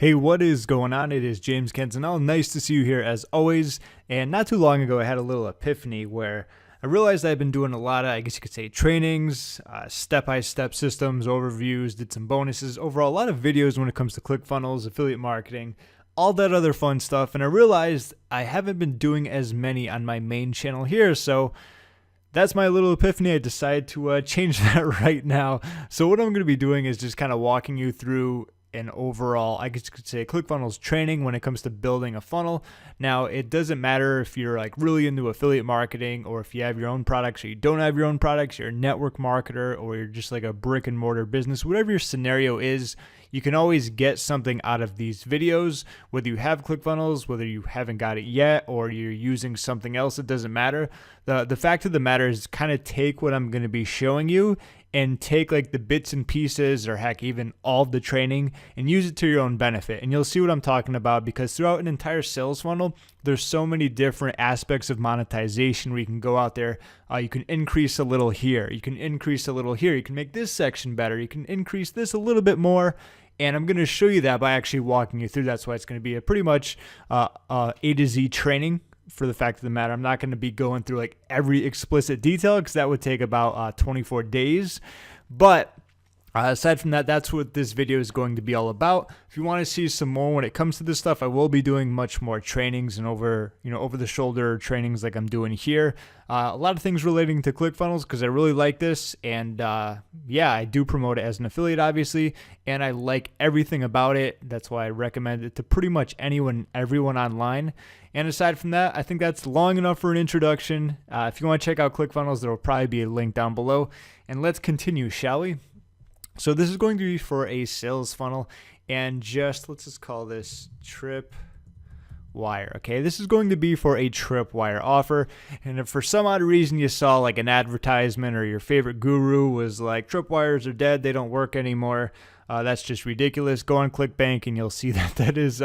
Hey, what is going on? It is James Kentonell. Nice to see you here as always. And not too long ago, I had a little epiphany where I realized I've been doing a lot of, I guess you could say, trainings, step-by-step systems, overviews, did some bonuses, overall, a lot of videos when it comes to ClickFunnels, affiliate marketing, all that other fun stuff. And I realized I haven't been doing as many on my main channel here. So that's my little epiphany. I decided to change that right now. So what I'm going to be doing is just kind of walking you through an overall, I guess you could say, ClickFunnels training when it comes to building a funnel. Now, it doesn't matter if you're like really into affiliate marketing or if you have your own products or you don't have your own products, you're a network marketer or you're just like a brick and mortar business, whatever your scenario is, you can always get something out of these videos, whether you have ClickFunnels, whether you haven't got it yet, or you're using something else, it doesn't matter. The fact of the matter is kind of take what I'm going to be showing you and take like the bits and pieces or heck, even all of the training and use it to your own benefit. And you'll see what I'm talking about because throughout an entire sales funnel, there's so many different aspects of monetization where you can go out there. You can increase a little here. You can increase a little here. You can make this section better. You can increase this a little bit more. And I'm going to show you that by actually walking you through. That's why it's going to be a pretty much A to Z training. For the fact of the matter, I'm not going to be going through like every explicit detail because that would take about 24 days. But aside from that, that's what this video is going to be all about. If you want to see some more when it comes to this stuff, I will be doing much more trainings and over the shoulder trainings like I'm doing here. A lot of things relating to ClickFunnels because I really like this. And yeah, I do promote it as an affiliate, obviously, and I like everything about it. That's why I recommend it to pretty much everyone online. And aside from that, I think that's long enough for an introduction. If you want to check out ClickFunnels, there will probably be a link down below. And let's continue, shall we? So this is going to be for a sales funnel, and let's just call this Tripwire. Okay, this is going to be for a Tripwire offer. And if for some odd reason you saw like an advertisement or your favorite guru was like, Tripwires are dead, they don't work anymore, that's just ridiculous. Go on ClickBank and you'll see that that is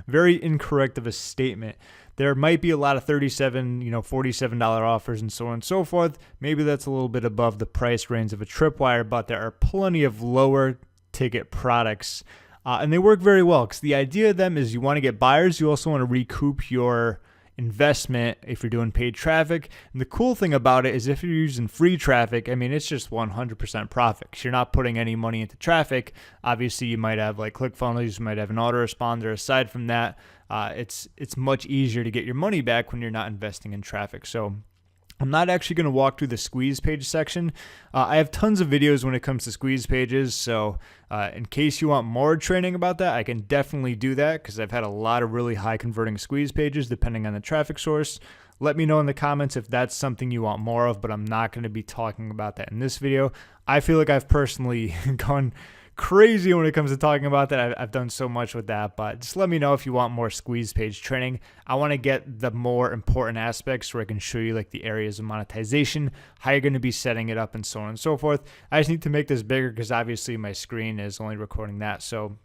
very incorrect of a statement. There might be a lot of $37, $47 offers and so on and so forth. Maybe that's a little bit above the price range of a Tripwire, but there are plenty of lower ticket products and they work very well because the idea of them is you want to get buyers. You also want to recoup your investment if you're doing paid traffic. And the cool thing about it is if you're using free traffic, I mean, it's just 100% profit because you're not putting any money into traffic. Obviously, you might have like ClickFunnels, you might have an autoresponder. Aside from that, it's much easier to get your money back when you're not investing in traffic. So I'm not actually going to walk through the squeeze page section. I have tons of videos when it comes to squeeze pages. So in case you want more training about that, I can definitely do that because I've had a lot of really high converting squeeze pages depending on the traffic source. Let me know in the comments if that's something you want more of, but I'm not going to be talking about that in this video. I feel like I've personally gone crazy when it comes to talking about that. I've done so much with that, but just let me know if you want more squeeze page training. I want to get the more important aspects where I can show you like the areas of monetization, how you're going to be setting it up and so on and so forth. I just need to make this bigger because obviously my screen is only recording that. So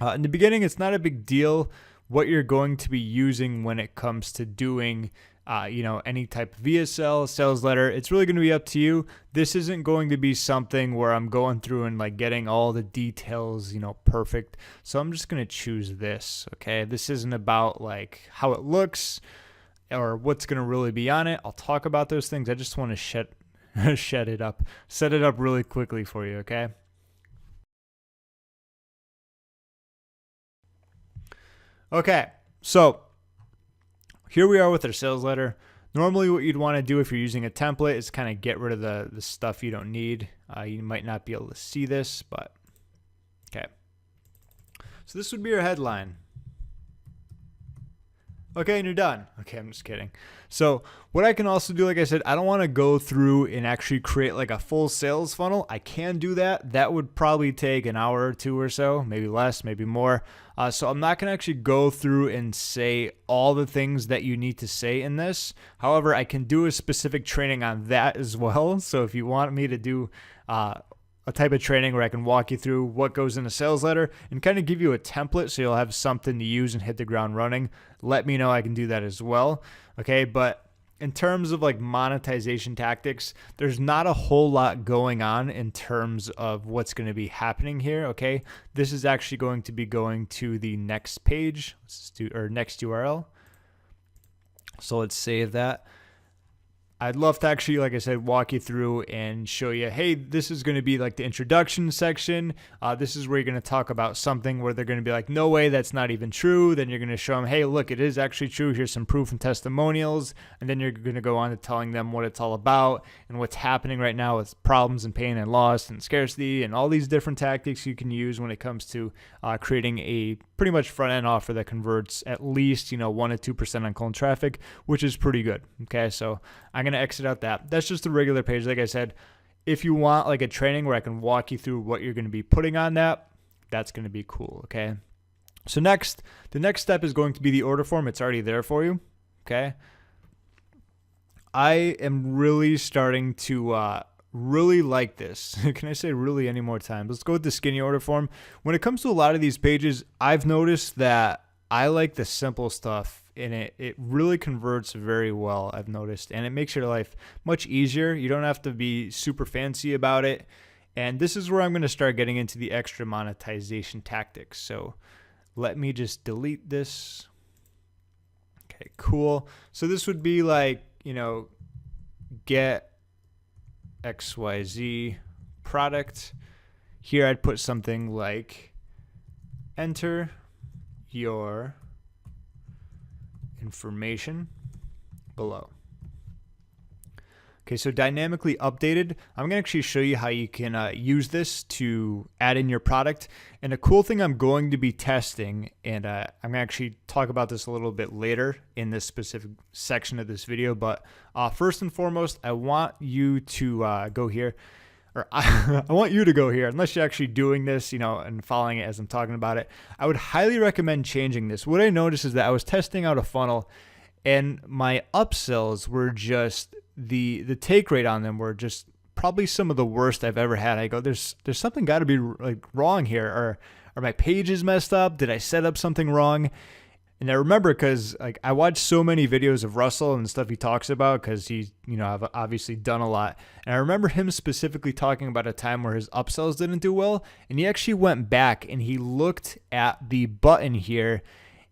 in the beginning, it's not a big deal what you're going to be using when it comes to doing any type of VSL, sales letter. It's really going to be up to you. This isn't going to be something where I'm going through and like getting all the details, perfect. So I'm just going to choose this. Okay. This isn't about like how it looks or what's going to really be on it. I'll talk about those things. I just want to set it up really quickly for you. Okay. Okay. So here we are with our sales letter. Normally what you'd want to do if you're using a template is kind of get rid of the stuff you don't need. You might not be able to see this, but okay. So this would be your headline. Okay, and you're done. Okay, I'm just kidding. So what I can also do, like I said, I don't want to go through and actually create like a full sales funnel. I can do that. That would probably take an hour or two or so, maybe less, maybe more. So I'm not going to actually go through and say all the things that you need to say in this. However, I can do a specific training on that as well. So if you want me to do a type of training where I can walk you through what goes in a sales letter and kind of give you a template so you'll have something to use and hit the ground running, let me know. I can do that as well. Okay, but in terms of like monetization tactics, there's not a whole lot going on in terms of what's going to be happening here. Okay. This is actually going to be going to the next page. Let's do, or next URL. So let's save that. I'd love to actually, like I said, walk you through and show you, hey, this is going to be like the introduction section. This is where you're going to talk about something where they're going to be like, no way, that's not even true. Then you're going to show them, hey, look, it is actually true. Here's some proof and testimonials. And then you're going to go on to telling them what it's all about and what's happening right now with problems and pain and loss and scarcity and all these different tactics you can use when it comes to creating a pretty much front end offer that converts at least, 1 to 2% on cold traffic, which is pretty good. Okay. So I'm going to exit out that. That's just a regular page. Like I said, if you want like a training where I can walk you through what you're going to be putting on that, that's going to be cool. Okay. So the next step is going to be the order form. It's already there for you. Okay. I am really starting to, really like this. Can I say really any more times? Let's go with the skinny order form. When it comes to a lot of these pages, I've noticed that I like the simple stuff and it really converts very well, I've noticed, and it makes your life much easier. You don't have to be super fancy about it. And this is where I'm going to start getting into the extra monetization tactics. So let me just delete this. Okay, cool. So this would be like, get XYZ product. Here I'd put something like enter your information below. Okay, so dynamically updated. I'm going to actually show you how you can use this to add in your product. And a cool thing I'm going to be testing, and I'm going to actually talk about this a little bit later in this specific section of this video, but first and foremost, I want you to go here, or I want you to go here, unless you're actually doing this, and following it as I'm talking about it. I would highly recommend changing this. What I noticed is that I was testing out a funnel, and my upsells were just, the take rate on them were just probably some of the worst I've ever had. I go, there's something got to be like wrong here, or my page is messed up. Did I set up something wrong? And I remember because like I watched so many videos of Russell and stuff he talks about because he's, I've obviously done a lot. And I remember him specifically talking about a time where his upsells didn't do well. And he actually went back and he looked at the button here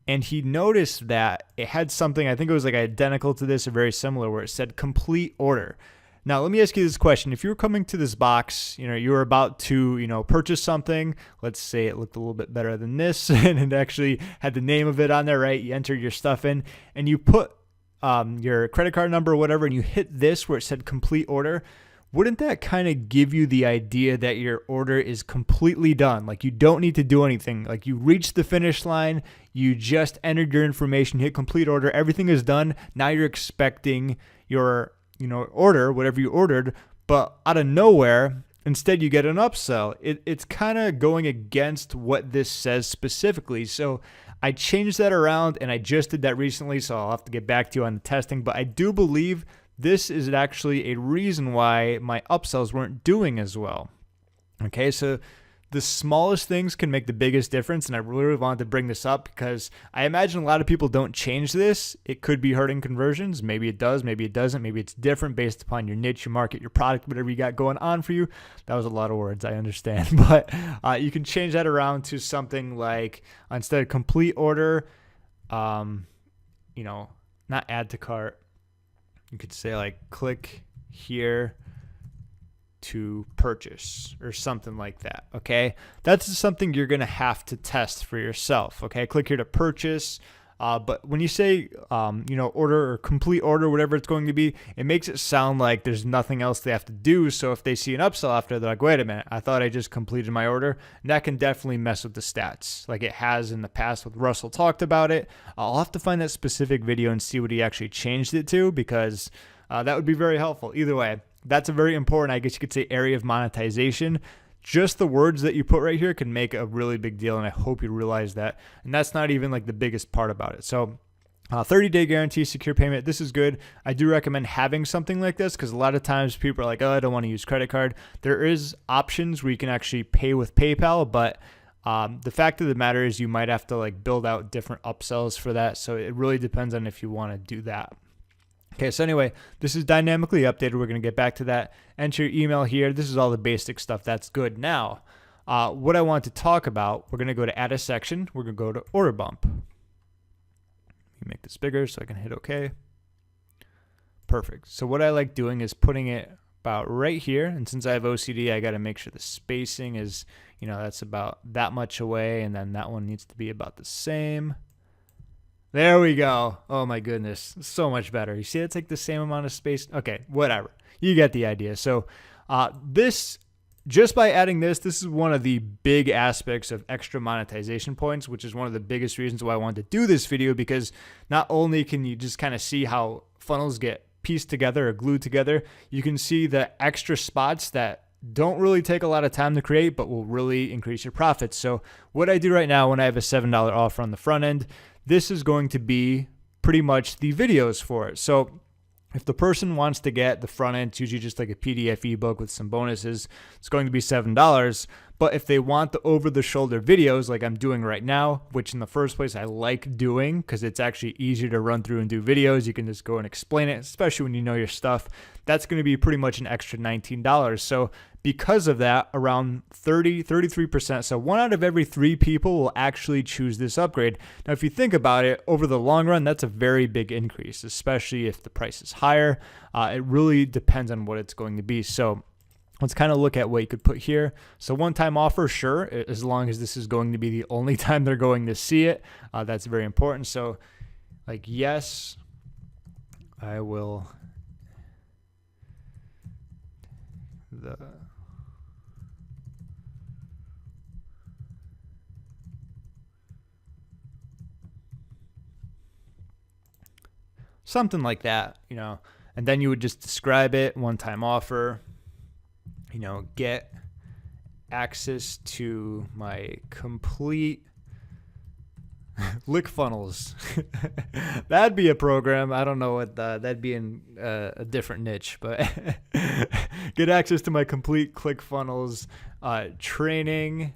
and he noticed that it had something, I think it was like identical to this or very similar, where it said complete order. Now, let me ask you this question. If you were coming to this box, you were about to, purchase something. Let's say it looked a little bit better than this and it actually had the name of it on there, right? You entered your stuff in and you put your credit card number or whatever, and you hit this where it said complete order. Wouldn't that kind of give you the idea that your order is completely done? Like you don't need to do anything. Like you reached the finish line, you just entered your information, hit complete order, everything is done. Now you're expecting your order, whatever you ordered, but out of nowhere, instead you get an upsell. It's kind of going against what this says specifically. So I changed that around and I just did that recently, so I'll have to get back to you on the testing, but I do believe this is actually a reason why my upsells weren't doing as well. Okay, so the smallest things can make the biggest difference, and I really wanted to bring this up because I imagine a lot of people don't change this. It could be hurting conversions. Maybe it does, maybe it doesn't. Maybe it's different based upon your niche, your market, your product, whatever you got going on for you. That was a lot of words, I understand. But you can change that around to something like, instead of complete order, not add to cart, you could say like click here to purchase or something like that. Okay. That's something you're going to have to test for yourself. Okay. Click here to purchase. But when you say, order or complete order, whatever it's going to be, it makes it sound like there's nothing else they have to do. So if they see an upsell after, they're like, wait a minute, I thought I just completed my order. And that can definitely mess with the stats like it has in the past with Russell talked about it. I'll have to find that specific video and see what he actually changed it to, because that would be very helpful. Either way, that's a very important, I guess you could say, area of monetization. Just the words that you put right here can make a really big deal, and I hope you realize that. And that's not even like the biggest part about it. So 30-day guarantee, secure payment. This is good. I do recommend having something like this because a lot of times people are like, oh, I don't want to use credit card. There is options where you can actually pay with PayPal, but the fact of the matter is you might have to like build out different upsells for that. So it really depends on if you want to do that. Okay, so anyway, this is dynamically updated. We're going to get back to that. Enter your email here. This is all the basic stuff. That's good. Now, what I want to talk about, we're going to go to add a section. We're going to go to order bump. Let me make this bigger so I can hit OK. Perfect. So what I like doing is putting it about right here. And since I have OCD, I got to make sure the spacing is, that's about that much away. And then that one needs to be about the same. There we go. Oh my goodness. So much better. You see, it's like the same amount of space. Okay, whatever. You get the idea. So just by adding this is one of the big aspects of extra monetization points, which is one of the biggest reasons why I wanted to do this video, because not only can you just kind of see how funnels get pieced together or glued together, you can see the extra spots that don't really take a lot of time to create, but will really increase your profits. So what I do right now when I have a $7 offer on the front end, this is going to be pretty much the videos for it. So if the person wants to get the front end, it's usually just like a PDF ebook with some bonuses, it's going to be $7. But if they want the over-the-shoulder videos like I'm doing right now, which in the first place I like doing because it's actually easier to run through and do videos. You can just go and explain it, especially when you know your stuff. That's going to be pretty much an extra $19. So because of that, around 33%, so 1 out of every 3 people will actually choose this upgrade. Now, if you think about it, over the long run, that's a very big increase, especially if the price is higher. It really depends on what it's going to be. So let's kind of look at what you could put here. So one-time offer, sure, as long as this is going to be the only time they're going to see it. That's very important. So like, yes, I will. Something like that, and then you would just describe it, one-time offer, get access to my complete ClickFunnels. That'd be a program. I don't know what that'd be in a different niche, but get access to my complete ClickFunnels training,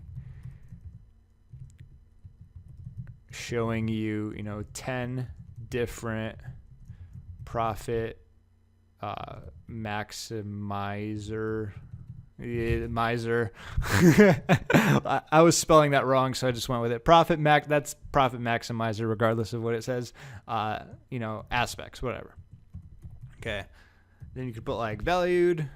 showing you, 10 different profit maximizer. Miser. I was spelling that wrong, so I just went with it. That's profit maximizer, regardless of what it says. Aspects, whatever. Okay. Then you could put like valued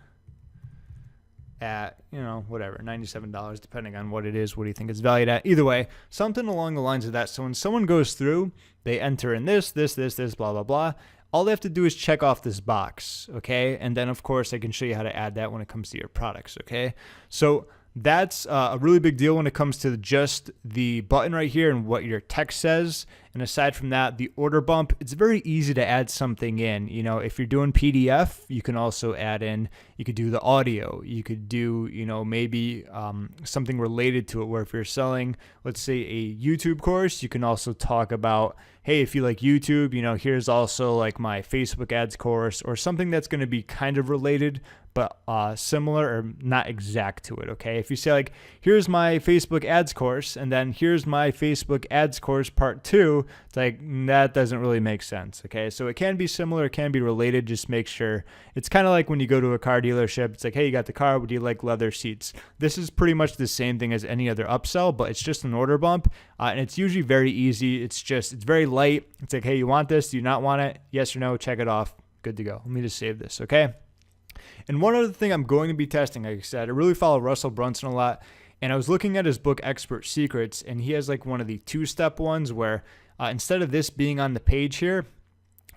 at, whatever, $97, depending on what it is. What do you think it's valued at? Either way, something along the lines of that. So when someone goes through, they enter in this, blah, blah, blah. All they have to do is check off this box, okay? And then, of course, I can show you how to add that when it comes to your products, okay? So that's a really big deal when it comes to just the button right here and what your text says. And aside from that, the order bump, it's very easy to add something in. If you're doing PDF, you can also add in, you could do the audio. You could do, maybe something related to it, where if you're selling, let's say, a YouTube course, you can also talk about, hey, if you like YouTube, here's also like my Facebook ads course, or something that's going to be kind of related, but similar or not exact to it, okay? If you say like, here's my Facebook ads course, and then here's my Facebook ads course part 2, it's like, that doesn't really make sense, okay? So it can be similar, it can be related, just make sure. It's kind of like when you go to a car dealership, it's like, hey, you got the car, would you like leather seats? This is pretty much the same thing as any other upsell, but it's just an order bump, and it's usually very easy. It's very light. It's like, hey, you want this? Do you not want it? Yes or no? Check it off. Good to go. Let me just save this, okay? And one other thing I'm going to be testing, like I said, I really follow Russell Brunson a lot, and I was looking at his book, Expert Secrets, and he has like one of the 2-step ones where instead of this being on the page here,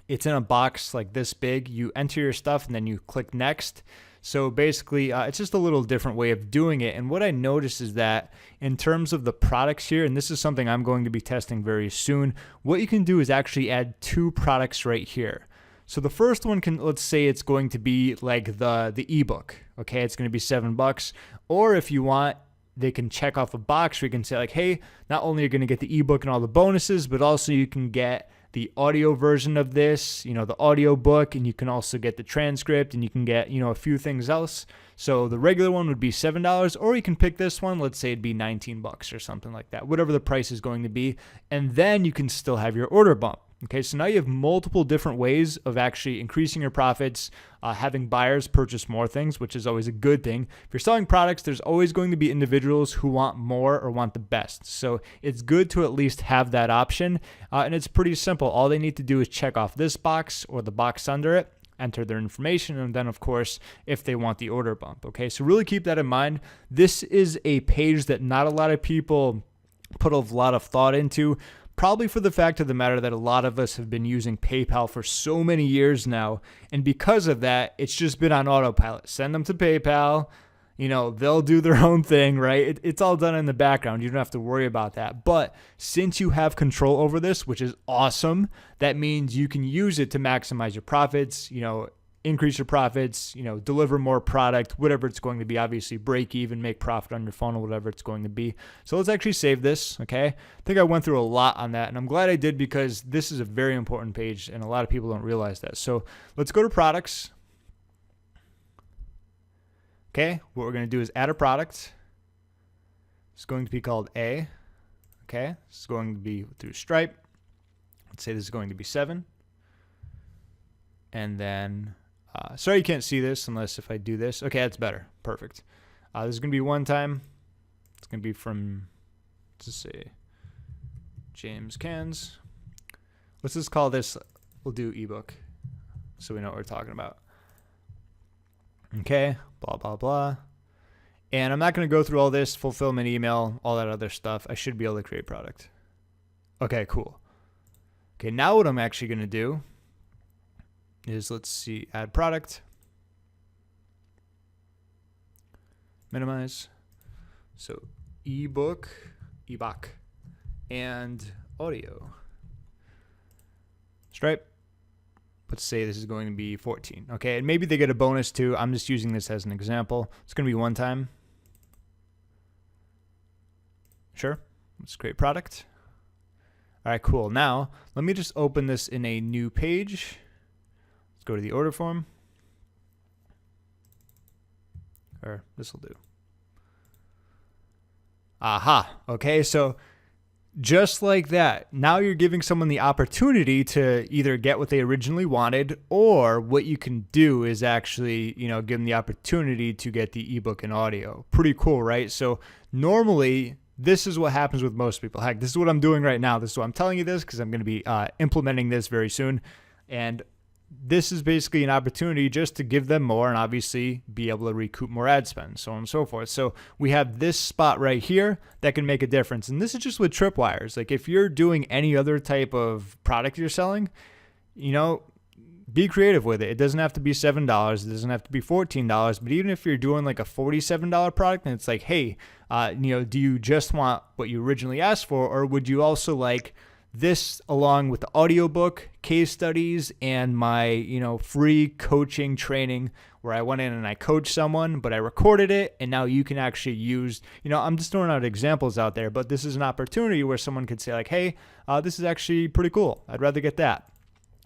it's in a box like this big. You enter your stuff, and then you click next. So basically, it's just a little different way of doing it. And what I noticed is that in terms of the products here, and this is something I'm going to be testing very soon, what you can do is actually add 2 products right here. So the first one let's say it's going to be like the ebook, okay? It's going to be $7. Or if you want, they can check off a box where you can say like, hey, not only are you going to get the ebook and all the bonuses, but also you can get the audio version of this, the audio book, and you can also get the transcript, and you can get, a few things else. So the regular one would be $7, or you can pick this one. Let's say it'd be $19 or something like that, whatever the price is going to be. And then you can still have your order bump. Okay, so now you have multiple different ways of actually increasing your profits, having buyers purchase more things, which is always a good thing. If you're selling products, there's always going to be individuals who want more or want the best. So it's good to at least have that option. And it's pretty simple. All they need to do is check off this box or the box under it, enter their information, and then of course, if they want the order bump. Okay, so really keep that in mind. This is a page that not a lot of people put a lot of thought into. Probably for the fact of the matter that a lot of us have been using PayPal for so many years now. And because of that, it's just been on autopilot. Send them to PayPal. They'll do their own thing, right? It's all done in the background. You don't have to worry about that. But since you have control over this, which is awesome, that means you can use it to maximize your profits, increase your profits, deliver more product, whatever it's going to be. Obviously, break even, make profit on your funnel, whatever it's going to be. So let's actually save this, okay? I think I went through a lot on that, and I'm glad I did because this is a very important page, and a lot of people don't realize that. So let's go to products. Okay, what we're going to do is add a product. It's going to be called A. Okay, it's going to be through Stripe. Let's say this is going to be 7. And then... sorry you can't see this unless if I do this. Okay, that's better. Perfect. This is going to be one time. It's going to be from, let's say, James Cans. Let's just call this, we'll do ebook so we know what we're talking about. Okay, blah, blah, blah. And I'm not going to go through all this, fulfillment email, all that other stuff. I should be able to create product. Okay, cool. Okay, now what I'm actually going to do is, let's see, add product, minimize, so ebook, and audio. Stripe, let's say this is going to be 14, okay, and maybe they get a bonus too. I'm just using this as an example. It's going to be one time. Sure, let's create product. All right, cool. Now, let me just open this in a new page. Go to the order form, or this will do. Aha. Okay, so just like that, now you're giving someone the opportunity to either get what they originally wanted, or what you can do is actually, give them the opportunity to get the ebook and audio. Pretty cool, right? So normally, this is what happens with most people. Heck, this is what I'm doing right now. This is why I'm telling you this, because I'm going to be implementing this very soon. And this is basically an opportunity just to give them more and obviously be able to recoup more ad spend, so on and so forth. So we have this spot right here that can make a difference. And this is just with tripwires. Like if you're doing any other type of product you're selling, be creative with it. It doesn't have to be $7. It doesn't have to be $14. But even if you're doing like a $47 product and it's like, hey, do you just want what you originally asked for? Or would you also like this along with the audiobook, case studies, and my, free coaching training where I went in and I coached someone, but I recorded it, and now you can actually use, I'm just throwing out examples out there, but this is an opportunity where someone could say like, hey, this is actually pretty cool. I'd rather get that.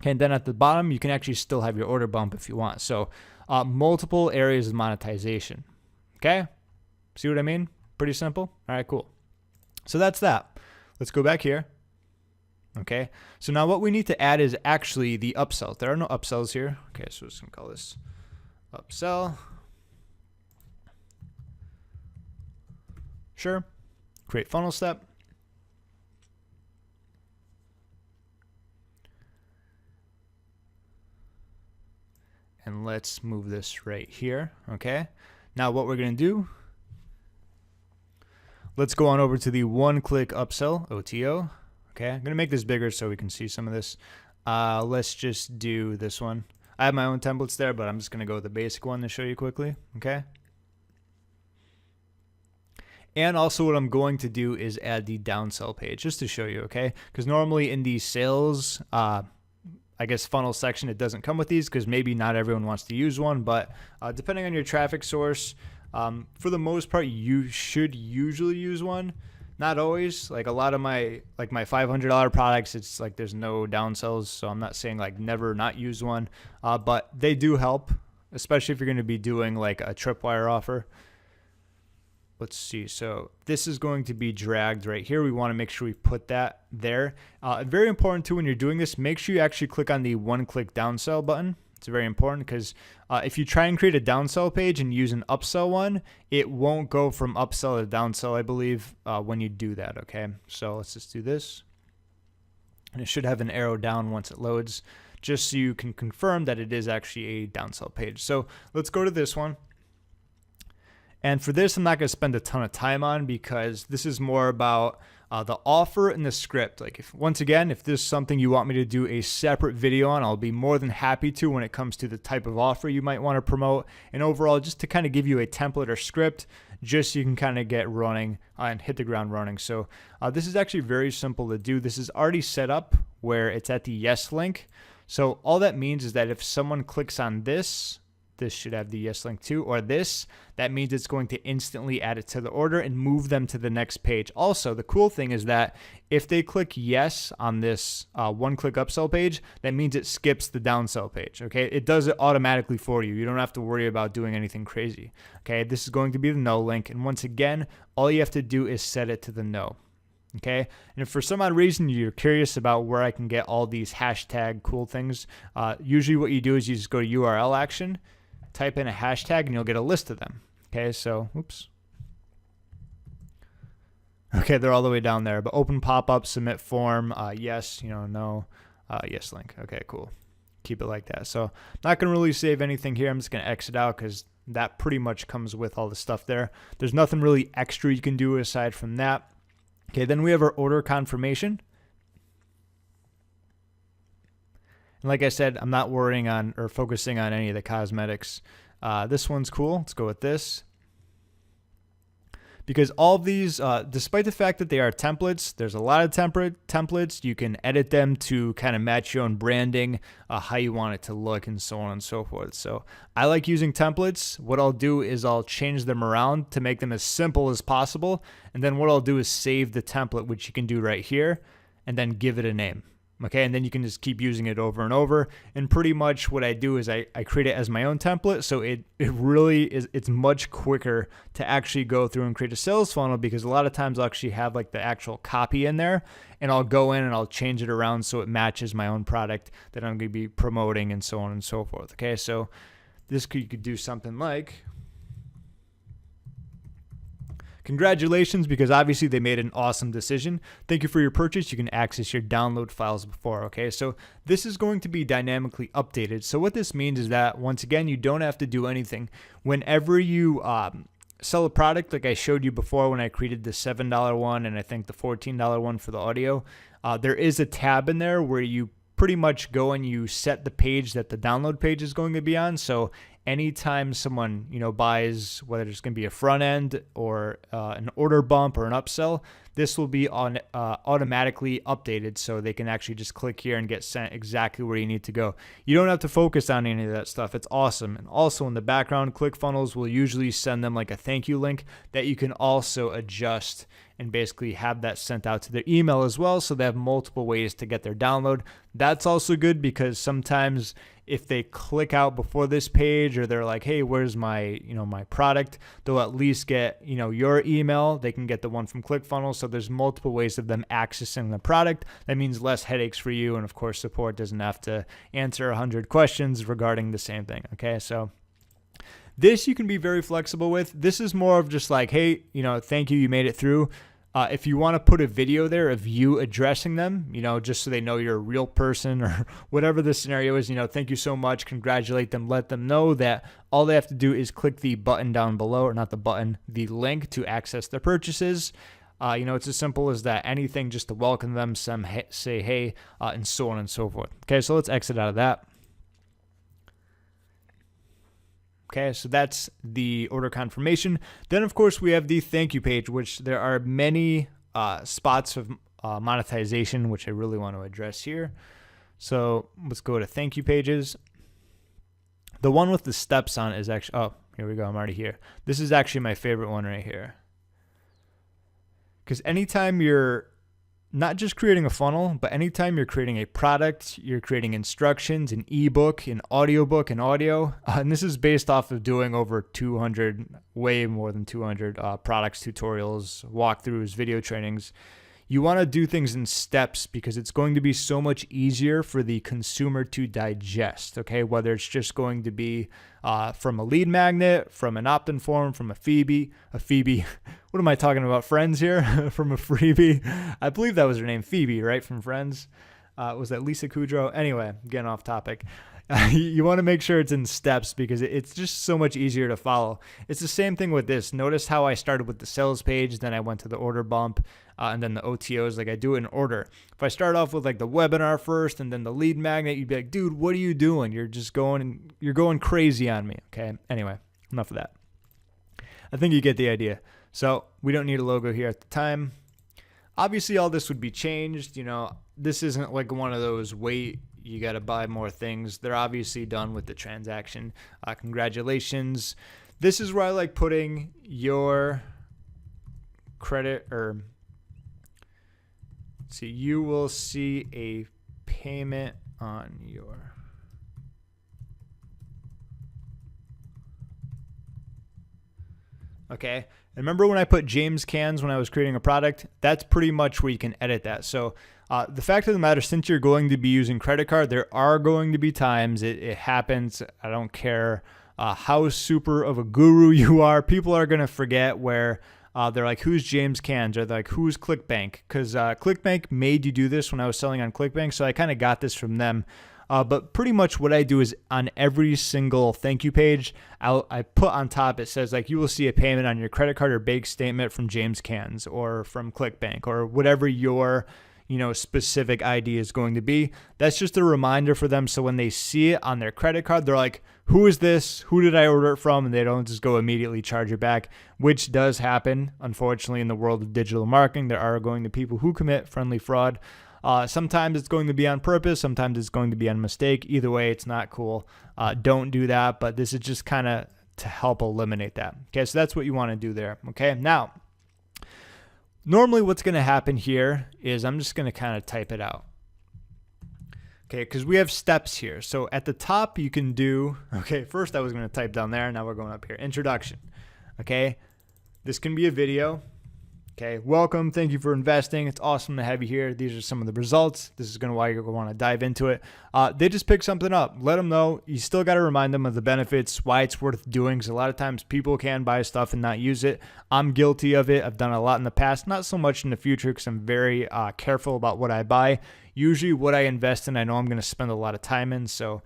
And then at the bottom, you can actually still have your order bump if you want. So multiple areas of monetization. Okay? See what I mean? Pretty simple. All right, cool. So that's that. Let's go back here. Okay, so now what we need to add is actually the upsells. There are no upsells here. Okay, so we're just gonna call this upsell. Sure. Create funnel step. And let's move this right here. Okay, now what we're gonna do, let's go on over to the one-click upsell, OTO. Okay, I'm going to make this bigger so we can see some of this. Let's just do this one. I have my own templates there, but I'm just going to go with the basic one to show you quickly. Okay. And also what I'm going to do is add the downsell page just to show you, okay? Because normally in the sales, I guess funnel section, it doesn't come with these because maybe not everyone wants to use one, but depending on your traffic source, for the most part, you should usually use one. Not always. Like a lot of my $500 products, it's like there's no downsells, so I'm not saying like never not use one, but they do help, especially if you're going to be doing like a tripwire offer. let's see. So this is going to be dragged right here. We want to make sure we put that there. Very important too when you're doing this, make sure you actually click on the one-click downsell button. It's very important because if you try and create a downsell page and use an upsell one, it won't go from upsell to downsell, I believe, when you do that, okay? So let's just do this. And it should have an arrow down once it loads, just so you can confirm that it is actually a downsell page. So let's go to this one. And for this, I'm not going to spend a ton of time on because this is more about the offer and the script. Like once again, if this is something you want me to do a separate video on, I'll be more than happy to when it comes to the type of offer you might want to promote. And overall, just to kind of give you a template or script, just so you can kind of get running and hit the ground running. So this is actually very simple to do. This is already set up where it's at the yes link. So all that means is that if someone clicks on this should have the yes link too, or this, that means it's going to instantly add it to the order and move them to the next page. Also, the cool thing is that if they click yes on this one-click upsell page, that means it skips the downsell page, okay? It does it automatically for you. You don't have to worry about doing anything crazy, okay? This is going to be the no link, and once again, all you have to do is set it to the no. Okay, and if for some odd reason you're curious about where I can get all these hashtag cool things, usually what you do is you just go to URL action, type in a hashtag, and you'll get a list of them. Okay, so, oops. Okay, they're all the way down there, but open pop-up, submit form, yes, no, yes link. Okay, cool. Keep it like that. So I'm not going to really save anything here. I'm just going to exit out because that pretty much comes with all the stuff there. There's nothing really extra you can do aside from that. Okay, then we have our order confirmation. And like I said, I'm not worrying on or focusing on any of the cosmetics. This one's cool. Let's go with this. Because all of these, despite the fact that they are templates, there's a lot of templates. You can edit them to kind of match your own branding, how you want it to look, and so on and so forth. So I like using templates. What I'll do is I'll change them around to make them as simple as possible. And then what I'll do is save the template, which you can do right here, and then give it a name. Okay, and then you can just keep using it over and over. And pretty much what I do is I create it as my own template. So it really is, it's much quicker to actually go through and create a sales funnel, because a lot of times I'll actually have like the actual copy in there, and I'll go in and I'll change it around so it matches my own product that I'm going to be promoting, and so on and so forth. Okay, so this you could do something like, congratulations, because obviously they made an awesome decision. Thank you for your purchase. You can access your download files before. Okay, so this is going to be dynamically updated. So what this means is that, once again, you don't have to do anything. Whenever you sell a product, like I showed you before when I created the $7 one and I think the $14 one for the audio, there is a tab in there where you pretty much go and you set the page that the download page is going to be on. So anytime someone buys, whether it's going to be a front end or an order bump or an upsell, this will be on automatically updated, so they can actually just click here and get sent exactly where you need to go. You don't have to focus on any of that stuff. It's awesome. And also in the background, ClickFunnels will usually send them like a thank you link that you can also adjust and basically have that sent out to their email as well, so they have multiple ways to get their download. That's also good, because sometimes if they click out before this page, or they're like, hey, where's my my product, they'll at least get your email. They can get the one from ClickFunnels. So there's multiple ways of them accessing the product. That means less headaches for you, and of course support doesn't have to answer 100 questions regarding the same thing. Okay, so this you can be very flexible with. This is more of just like, hey, thank you, you made it through. If you want to put a video there of you addressing them, just so they know you're a real person, or whatever the scenario is, thank you so much, congratulate them, let them know that all they have to do is click the button down below, or not the button, the link to access their purchases. It's as simple as that. Anything just to welcome them, say hey, and so on and so forth. Okay, so let's exit out of that. Okay, so that's the order confirmation. Then, of course, we have the thank you page, which there are many spots of monetization, which I really want to address here. So let's go to thank you pages. The one with the steps on it is actually, oh, here we go, I'm already here. This is actually my favorite one right here. Because anytime you're not just creating a funnel, but anytime you're creating a product, you're creating instructions, an ebook, an audiobook, an audio, and this is based off of doing over 200, way more than 200 products, tutorials, walkthroughs, video trainings. You want to do things in steps because it's going to be so much easier for the consumer to digest, okay? Whether it's just going to be from a lead magnet, from an opt-in form, from a Phoebe, what am I talking about, Friends here? From a freebie. I believe that was her name, Phoebe, right, from Friends? Was that Lisa Kudrow? Anyway, getting off topic. You want to make sure it's in steps because it's just so much easier to follow. It's the same thing with this. Notice how I started with the sales page, then I went to the order bump, and then the OTOs. Like I do it in order. If I start off with like the webinar first and then the lead magnet, you'd be like, dude, what are you doing? You're going crazy on me. Okay. Anyway, enough of that. I think you get the idea. So we don't need a logo here at the time. Obviously, all this would be changed. This isn't like one of those you got to buy more things. They're obviously done with the transaction. Congratulations. This is where I like putting your credit you will see a payment on your okay. And remember when I put James Cans when I was creating a product? That's pretty much where you can edit that. So the fact of the matter, since you're going to be using credit card, there are going to be times it happens. I don't care how super of a guru you are. People are going to forget where they're like, who's James Cans? Or they're like, who's ClickBank? Because ClickBank made you do this when I was selling on ClickBank. So I kind of got this from them. But pretty much what I do is on every single thank you page, I put on top, it says like, you will see a payment on your credit card or bank statement from James Cans or from ClickBank or whatever your specific ID is going to be. That's just a reminder for them. So when they see it on their credit card, they're like, who is this? Who did I order it from? And they don't just go immediately charge it back, which does happen. Unfortunately, in the world of digital marketing, there are going to be people who commit friendly fraud. Sometimes it's going to be on purpose. Sometimes it's going to be on mistake. Either way, it's not cool. Don't do that. But this is just kind of to help eliminate that. Okay, so that's what you want to do there. Okay, now, normally what's going to happen here is I'm just going to kind of type it out. Okay, because we have steps here. So at the top, you can do, first I was going to type down there. Now we're going up here. Introduction. Okay, this can be a video. Okay, welcome. Thank you for investing. It's awesome to have you here. These are some of the results. This is why you're going to want to dive into it. They just pick something up. Let them know. You still got to remind them of the benefits, why it's worth doing. Because a lot of times people can buy stuff and not use it. I'm guilty of it. I've done a lot in the past, not so much in the future because I'm very careful about what I buy. Usually what I invest in, I know I'm going to spend a lot of time in. So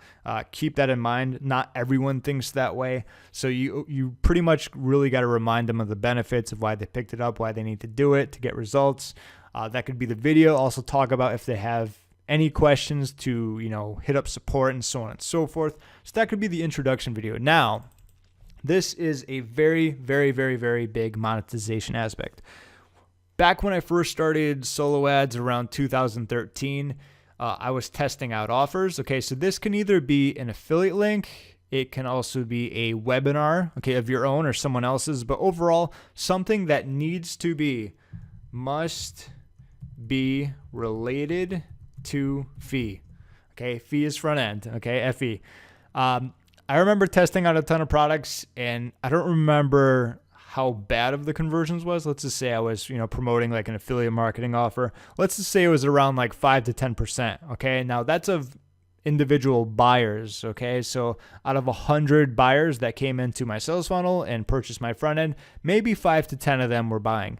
keep that in mind. Not everyone thinks that way. So you pretty much really got to remind them of the benefits of why they picked it up, why they need to do it to get results. That could be the video. Also talk about if they have any questions to, hit up support and so on and so forth. So that could be the introduction video. Now, this is a very, very, very, very big monetization aspect. Back when I first started solo ads around 2013, I was testing out offers. Okay, so this can either be an affiliate link. It can also be a webinar, of your own or someone else's. But overall, something that must be related to fee. Okay, fee is front end. Okay, FE. I remember testing out a ton of products, and I don't remember how bad of the conversions was. Let's just say I was, promoting like an affiliate marketing offer. Let's just say it was around like 5 to 10%. Okay. Now that's of individual buyers. Okay. So out of 100 buyers that came into my sales funnel and purchased my front end, maybe 5 to 10 of them were buying.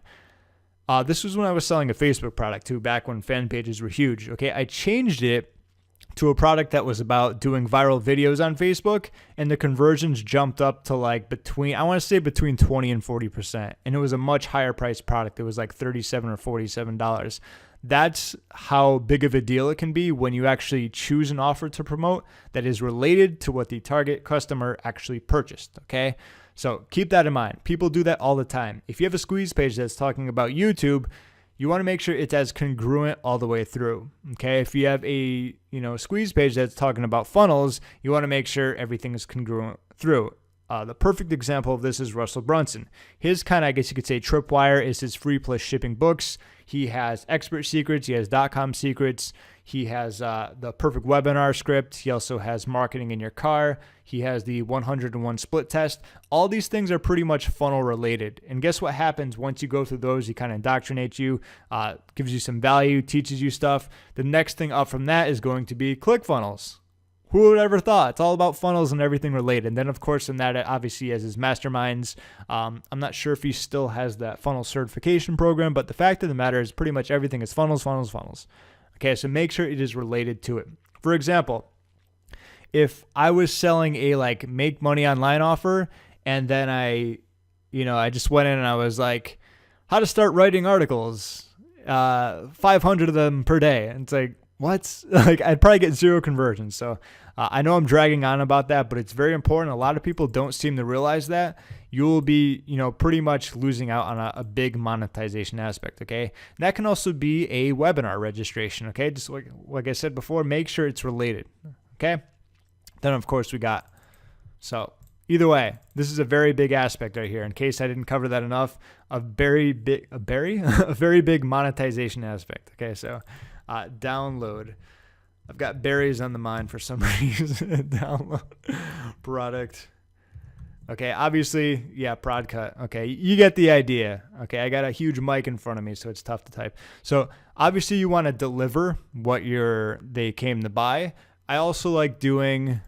This was when I was selling a Facebook product too, back when fan pages were huge. Okay. I changed it to a product that was about doing viral videos on Facebook, and the conversions jumped up to like between 20 and 40%. And it was a much higher priced product. It was like $37 or $47. That's how big of a deal it can be when you actually choose an offer to promote that is related to what the target customer actually purchased. Okay. So keep that in mind. People do that all the time. If you have a squeeze page that's talking about YouTube, you want to make sure it's as congruent all the way through. Okay. If you have a, squeeze page that's talking about funnels, you want to make sure everything is congruent through. The perfect example of this is Russell Brunson. His kind of, I guess you could say, tripwire is his free plus shipping books. He has expert secrets. He has .com secrets. He has the perfect webinar script. He also has marketing in your car. He has the 101 split test. All these things are pretty much funnel related. And guess what happens once you go through those? He kind of indoctrinates you, gives you some value, teaches you stuff. The next thing up from that is going to be ClickFunnels. Who would ever thought? It's all about funnels and everything related. And then, of course, in that, obviously, has his masterminds. I'm not sure if he still has that funnel certification program, but the fact of the matter is pretty much everything is funnels, funnels, funnels. Okay, so make sure it is related to it. For example, if I was selling a make money online offer, and then I just went in and I was like, how to start writing articles, 500 of them per day. And it's like, what? I'd probably get 0 conversions. So I know I'm dragging on about that, but it's very important. A lot of people don't seem to realize that. You will be, pretty much losing out on a big monetization aspect. Okay. And that can also be a webinar registration. Okay. Just like I said before, make sure it's related. Okay. Then of course so either way, this is a very big aspect right here. In case I didn't cover that enough, a very big monetization aspect. Okay. So download. I've got berries on the mind for some reason. Download product. Okay, obviously, yeah, prod cut. Okay, you get the idea. Okay, I got a huge mic in front of me, so it's tough to type. So obviously, you want to deliver what they came to buy. I also like doing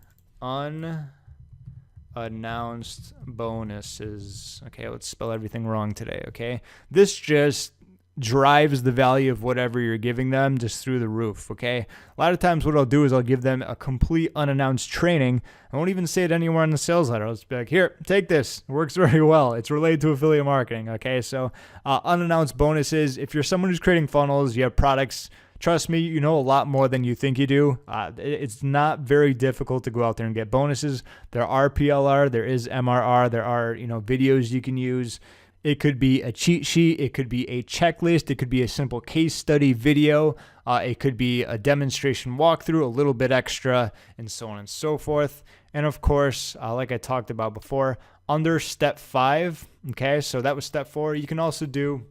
unannounced bonuses. Okay, let's spell everything wrong today. Okay, this just drives the value of whatever you're giving them just through the roof. Okay, a lot of times what I'll do is I'll give them a complete unannounced training. I won't even say it anywhere in the sales letter. I'll just be like, here, take this. It works very well. It's related to affiliate marketing. Okay, so unannounced bonuses. If you're someone who's creating funnels, you have products, trust me, you know a lot more than you think you do. It's not very difficult to go out there and get bonuses. There are PLR, there is MRR, there are videos you can use. It could be a cheat sheet. It could be a checklist. It could be a simple case study video. It could be a demonstration walkthrough, a little bit extra, and so on and so forth. And of course, like I talked about before, under step 5, okay, so that was step 4. You can also do,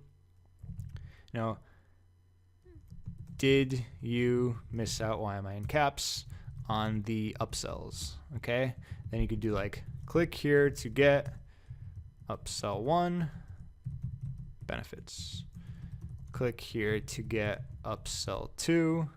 did you miss out, why am I in caps, on the upsells, okay? Then you could do click here to get upsell 1 benefits. Click here to get upsell 2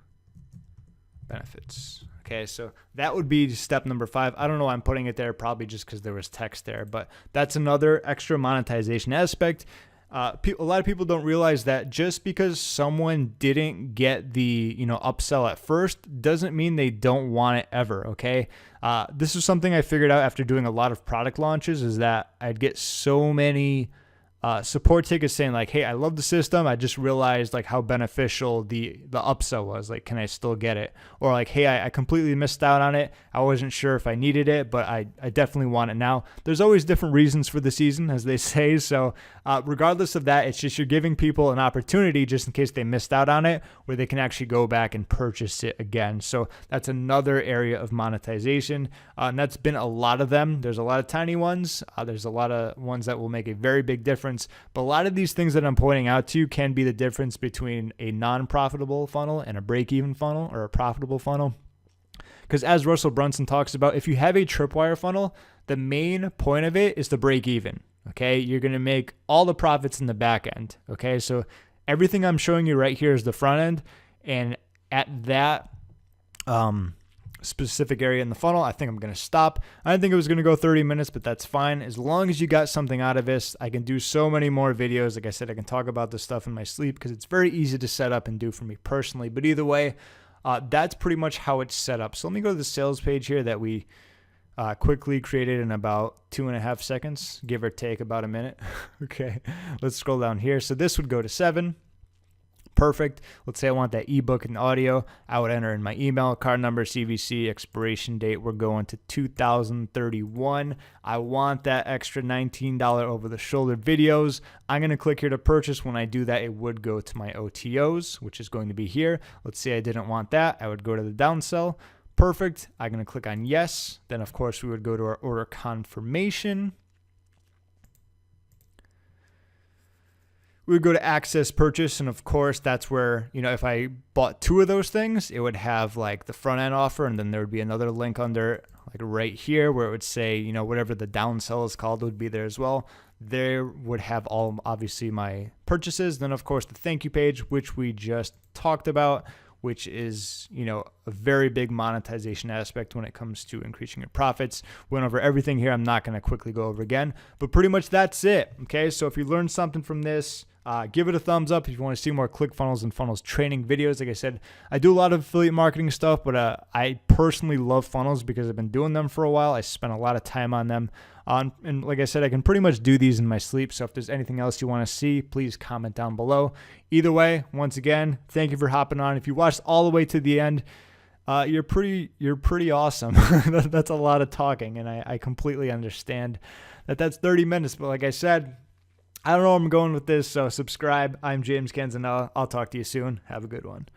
benefits. Okay, so that would be step number 5. I don't know why I'm putting it there, probably just because there was text there, but that's another extra monetization aspect. A lot of people don't realize that just because someone didn't get the upsell at first doesn't mean they don't want it ever. Okay, this is something I figured out after doing a lot of product launches, is that I'd get so many support tickets saying hey, I love the system, I just realized how beneficial the upsell was, can I still get it? Or hey, I completely missed out on it, I wasn't sure if I needed it, but I definitely want it now. There's always different reasons for the season, as they say. So regardless of that, it's just you're giving people an opportunity just in case they missed out on it, where they can actually go back and purchase it again. So that's another area of monetization, and that's been a lot of them. There's a lot of tiny ones, there's a lot of ones that will make a very big difference. But a lot of these things that I'm pointing out to you can be the difference between a non-profitable funnel and a break-even funnel, or a profitable funnel. Because as Russell Brunson talks about, if you have a tripwire funnel, the main point of it is to break even. Okay, you're going to make all the profits in the back end. Okay, so everything I'm showing you right here is the front end, and at that specific area in the funnel, I think I'm going to stop. I didn't think it was going to go 30 minutes, but that's fine. As long as you got something out of this, I can do so many more videos. Like I said, I can talk about this stuff in my sleep because it's very easy to set up and do for me personally. But either way, that's pretty much how it's set up. So let me go to the sales page here that we quickly created in about 2.5 seconds, give or take about a minute. Okay, let's scroll down here. So this would go to 7. Perfect. Let's say I want that ebook and audio. I would enter in my email, card number, CVC, expiration date. We're going to 2031. I want that extra $19 over the shoulder videos. I'm going to click here to purchase. When I do that, it would go to my OTOs, which is going to be here. Let's say I didn't want that. I would go to the downsell. perfect. I'm going to click on yes. Then of course we would go to our order confirmation. We would go to access purchase, and of course that's where, if I bought 2 of those things, it would have like the front end offer, and then there would be another link under like right here where it would say, whatever the downsell is called would be there as well. There would have all, obviously, my purchases. Then of course the thank you page, which we just talked about, which is, a very big monetization aspect when it comes to increasing your profits. Went over everything here. I'm not going to quickly go over again, but pretty much that's it. Okay. So if you learned something from this, give it a thumbs up. If you want to see more ClickFunnels and funnels training videos, like I said, I do a lot of affiliate marketing stuff, but I personally love funnels because I've been doing them for a while. I spent a lot of time on them. And like I said, I can pretty much do these in my sleep. So if there's anything else you want to see, please comment down below. Either way, once again, thank you for hopping on. If you watched all the way to the end, you're pretty awesome. That's a lot of talking, and I completely understand that that's 30 minutes. But like I said, I don't know where I'm going with this, so subscribe. I'm James Kenzanella. I'll talk to you soon. Have a good one.